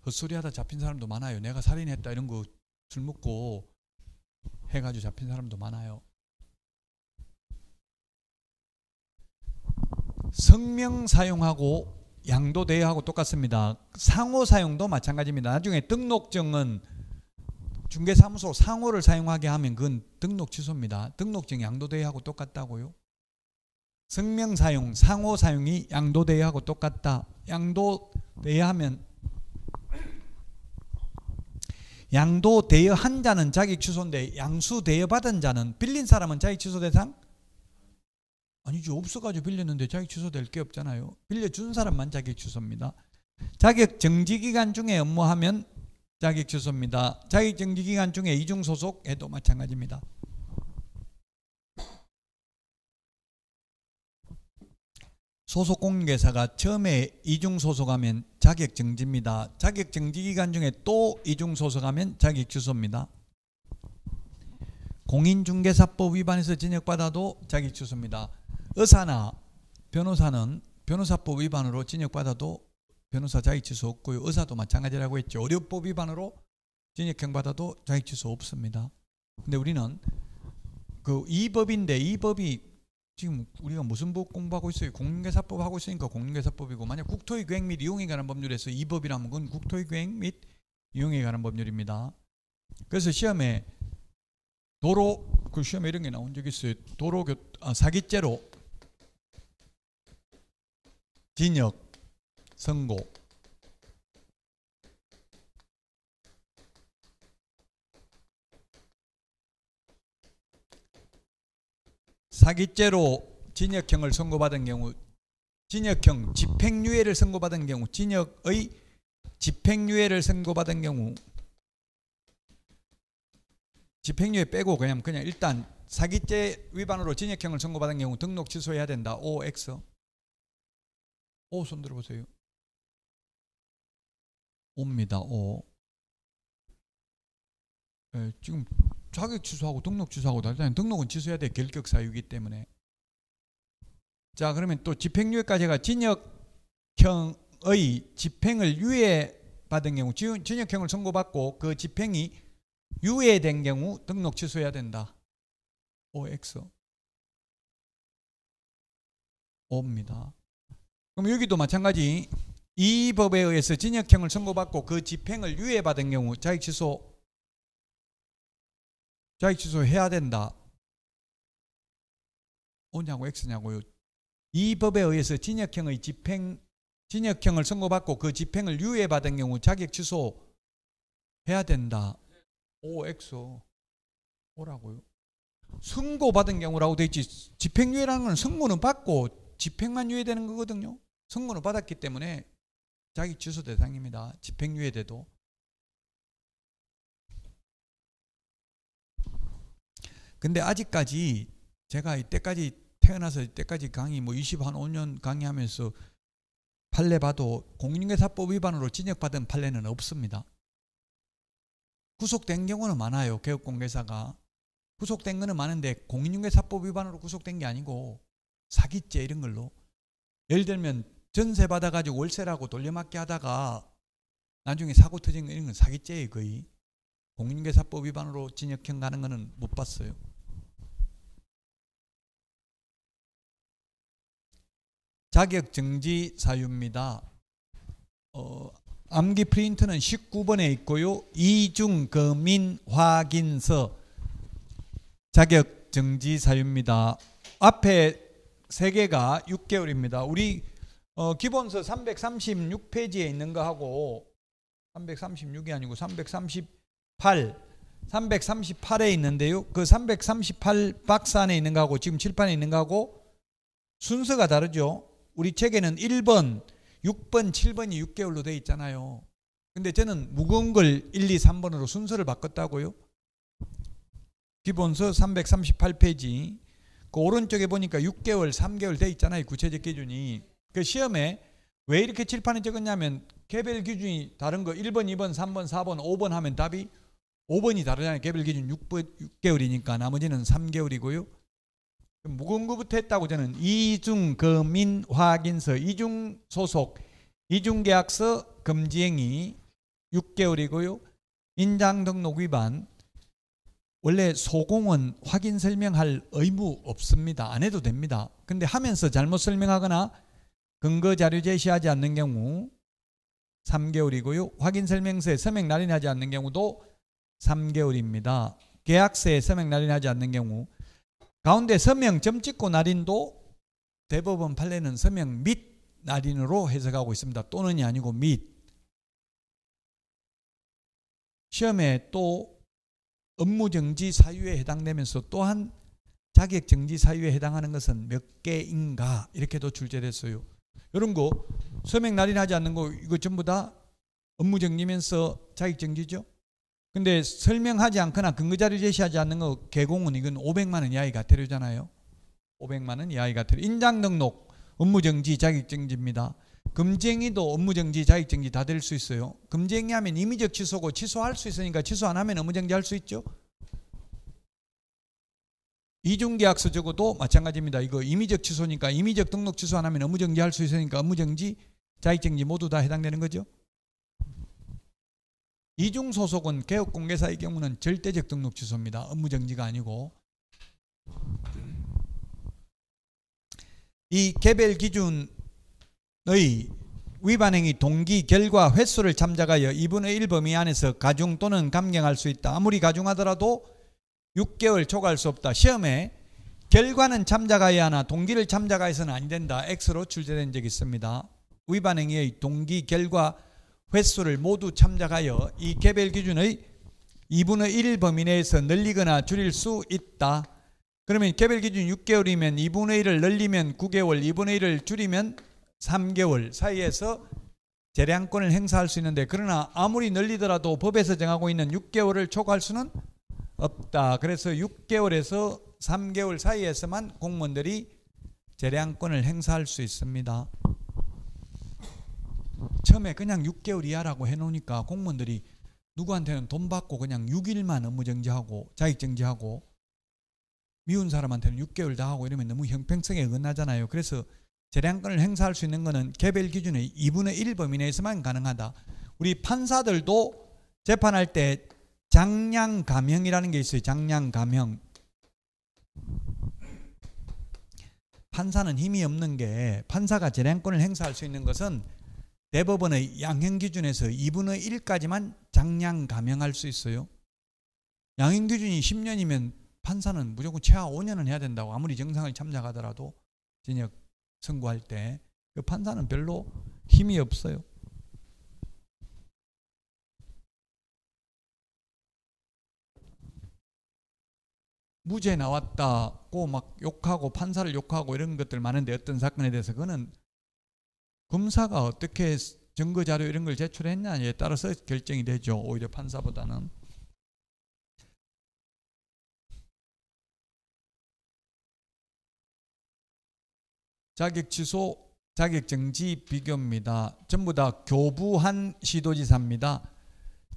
헛소리하다 잡힌 사람도 많아요. 내가 살인했다 이런 거 술 먹고 해가지고 잡힌 사람도 많아요. 성명 사용하고 양도 대여하고 똑같습니다. 상호 사용도 마찬가지입니다. 나중에 등록증은 중개사무소 상호를 사용하게 하면 그건 등록 취소입니다. 등록증 양도 대여하고 똑같다고요. 성명 사용, 상호 사용이 양도 대여하고 똑같다. 양도 대여하면 양도 대여한 자는 자격 취소인데 양수 대여받은 자는 빌린 사람은 자격 취소 대상? 아니죠. 없어가지고 빌렸는데 자격 취소될 게 없잖아요. 빌려준 사람만 자격 취소입니다. 자격 정지기간 중에 업무하면 자격 취소입니다. 자격 정지기간 중에 이중소속해도 마찬가지입니다. 소속공인중개사가 처음에 이중소속하면 자격정지입니다. 자격정지기간 중에 또 이중소속하면 자격취소입니다. 공인중개사법 위반해서 징역받아도 자격취소입니다. 의사나 변호사는 변호사법 위반으로 징역받아도 변호사 자격취소 없고요. 의사도 마찬가지라고 했죠. 의료법 위반으로 징역형 받아도 자격취소 없습니다. 근데 우리는 이 법인데 이 법이 지금 우리가 무슨 법 공부하고 있어요? 공인중개사법 하고 있으니까 공인중개사법이고, 만약 국토의 계획 및 이용에 관한 법률에서 이 법이라면 그건 국토의 계획 및 이용에 관한 법률입니다. 그래서 시험에 시험에 이런 게 나온 적이 있어요. 사기죄로 징역 선고. 사기죄로 징역형을 선고받은 경우, 징역형 집행유예를 선고받은 경우, 징역의 집행유예를 선고받은 경우, 집행유예 빼고 그냥 일단 사기죄 위반으로 징역형을 선고받은 경우 등록 취소해야 된다. OX. O 손 들어보세요. O입니다. O. 예, 지금 자격 취소하고 등록 취소하고 다르잖아요. 등록은 취소해야 돼. 결격 사유이기 때문에. 자, 그러면 또 집행유예까지가 징역형의 집행을 유예받은 경우, 징역형을 선고받고 그 집행이 유예된 경우 등록 취소해야 된다. OX. O입니다. 그럼 여기도 마찬가지. 이 법에 의해서 징역형을 선고받고 그 집행을 유예받은 경우 자격 취소해야 된다. O냐고 X냐고요. 이 법에 의해서 징역형을 선고받고 그 집행을 유예받은 경우 자격 취소해야 된다. O, X. O라고요. 선고받은 경우라고 돼 있지. 집행유예라는 건 선고는 받고 집행만 유예되는 거거든요. 선고는 받았기 때문에 자격 취소 대상입니다. 집행유예돼도. 근데 아직까지 제가 이때까지 태어나서 이때까지 강의 25년 강의하면서 판례 봐도 공인중개사법 위반으로 징역받은 판례는 없습니다. 구속된 경우는 많아요. 개업공개사가. 구속된 거는 많은데 공인중개사법 위반으로 구속된 게 아니고 사기죄 이런 걸로. 예를 들면 전세 받아가지고 월세라고 돌려막기 하다가 나중에 사고 터진 거 이런 건 사기죄예요. 거의. 공인중개사법 위반으로 징역형 가는 거는 못 봤어요. 자격정지 사유입니다. 암기 프린트는 19번에 있고요. 이중검인 확인서 자격정지 사유입니다. 앞에 3개가 6개월입니다. 우리 기본서 336페이지에 있는 거하고 336이 아니고 338에 있는데요. 그 338 박스 안에 있는 거하고 지금 칠판에 있는 거하고 순서가 다르죠. 우리 책에는 1번, 6번, 7번이 6개월로 되어 있잖아요. 근데 저는 무거운 걸 1, 2, 3번으로 순서를 바꿨다고요. 기본서 338페이지 그 오른쪽에 보니까 6개월, 3개월 되어 있잖아요. 구체적 기준이. 그 시험에 왜 이렇게 칠판에 적었냐면 개별 기준이 다른 거 1번, 2번, 3번, 4번, 5번 하면 답이 5번이 다르잖아요. 개별 기준 6개월이니까 나머지는 3개월이고요. 무거운 거부터 했다고 저는 이중검인 확인서, 이중소속, 이중계약서 금지행위 6개월이고요. 인장등록 위반 원래 소공은 확인 설명할 의무 없습니다. 안 해도 됩니다. 근데 하면서 잘못 설명하거나 근거 자료 제시하지 않는 경우 3개월이고요. 확인 설명서에 서명 날인하지 않는 경우도 3개월입니다. 계약서에 서명 날인하지 않는 경우 가운데 서명 점 찍고 날인도 대법원 판례는 서명 및 날인으로 해석하고 있습니다. 또는이 아니고 및. 시험에 또 업무정지 사유에 해당되면서 또한 자격정지 사유에 해당하는 것은 몇 개인가 이렇게도 출제됐어요. 이런 거 서명 날인하지 않는 거 이거 전부 다 업무정지면서 자격정지죠. 근데 설명하지 않거나 근거자료 제시하지 않는 거 개공은 이건 500만 원 이하의 과태료잖아요. 500만 원 이하의 과태료. 인장등록 업무정지 자격정지입니다. 금지행위도 업무정지 자격정지 다 될 수 있어요. 금지행위 하면 임의적 취소고 취소할 수 있으니까 취소 안 하면 업무정지 할 수 있죠. 이중계약서 적어도 마찬가지입니다. 이거 임의적 취소니까 임의적 등록 취소 안 하면 업무정지 할 수 있으니까 업무정지 자격정지 모두 다 해당되는 거죠. 이중소속은 개업공개사의 경우는 절대적 등록 취소입니다. 업무정지가 아니고. 이 개별 기준의 위반행위 동기, 결과, 횟수를 참작하여 2분의 1 범위 안에서 가중 또는 감경할 수 있다. 아무리 가중하더라도 6개월 초과할 수 없다. 시험에 결과는 참작하여야 하나 동기를 참작하여서는 안 된다. X로 출제된 적이 있습니다. 위반행위의 동기, 결과, 횟수를 모두 참작하여 이 개별 기준의 2분의 1 범위 내에서 늘리거나 줄일 수 있다. 그러면 개별 기준 6개월이면 2분의 1을 늘리면 9개월, 2분의 1을 줄이면 3개월 사이에서 재량권을 행사할 수 있는데 그러나 아무리 늘리더라도 법에서 정하고 있는 6개월을 초과할 수는 없다. 그래서 6개월에서 3개월 사이에서만 공무원들이 재량권을 행사할 수 있습니다. 처음에 그냥 6개월 이하라고 해놓으니까 공무원들이 누구한테는 돈 받고 그냥 6일만 업무정지하고 자격정지하고 미운 사람한테는 6개월 다 하고 이러면 너무 형평성에 어긋나잖아요. 그래서 재량권을 행사할 수 있는 것은 개별 기준의 2분의 1 범위 내에서만 가능하다. 우리 판사들도 재판할 때 장량감형이라는 게 있어요. 장량감형. 판사는 힘이 없는 게 판사가 재량권을 행사할 수 있는 것은 대법원의 양형 기준에서 2분의 1까지만 장량감형할 수 있어요. 양형 기준이 10년이면 판사는 무조건 최하 5년은 해야 된다고 아무리 정상을 참작하더라도 징역 선고할 때 그 판사는 별로 힘이 없어요. 무죄 나왔다고 막 욕하고 판사를 욕하고 이런 것들 많은데 어떤 사건에 대해서 그거는 검사가 어떻게 증거자료 이런 걸 제출했냐에 따라서 결정이 되죠. 오히려 판사보다는. 자격취소, 자격정지 비교입니다. 전부 다 교부한 시도지사입니다.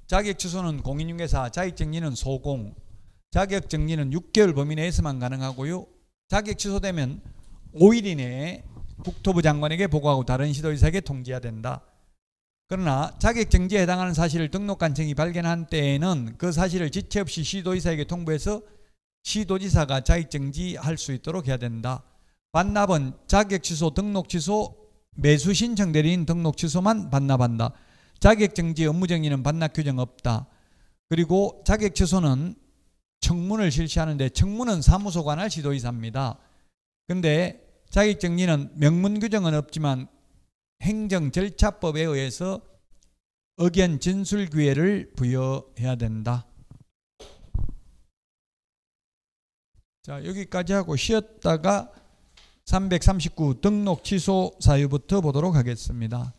자격취소는 공인중개사, 자격정지는 소공, 자격정지는 6개월 범위 내에서만 가능하고요. 자격취소되면 5일 이내에 국토부 장관에게 보고하고 다른 시도지사에게 통지해야 된다. 그러나 자격정지에 해당하는 사실을 등록관청이 발견한 때에는 그 사실을 지체 없이 시도지사에게 통보해서 시도지사가 자격정지할 수 있도록 해야 된다. 반납은 자격취소, 등록취소, 매수신청 대리인 등록취소만 반납한다. 자격정지, 업무정지는 반납 규정 없다. 그리고 자격취소는 청문을 실시하는데 청문은 사무소 관할 시도지사입니다. 근데 자격정지는 명문 규정은 없지만 행정절차법에 의해서 의견 진술 기회를 부여해야 된다. 자, 여기까지 하고 쉬었다가 339 등록 취소 사유부터 보도록 하겠습니다.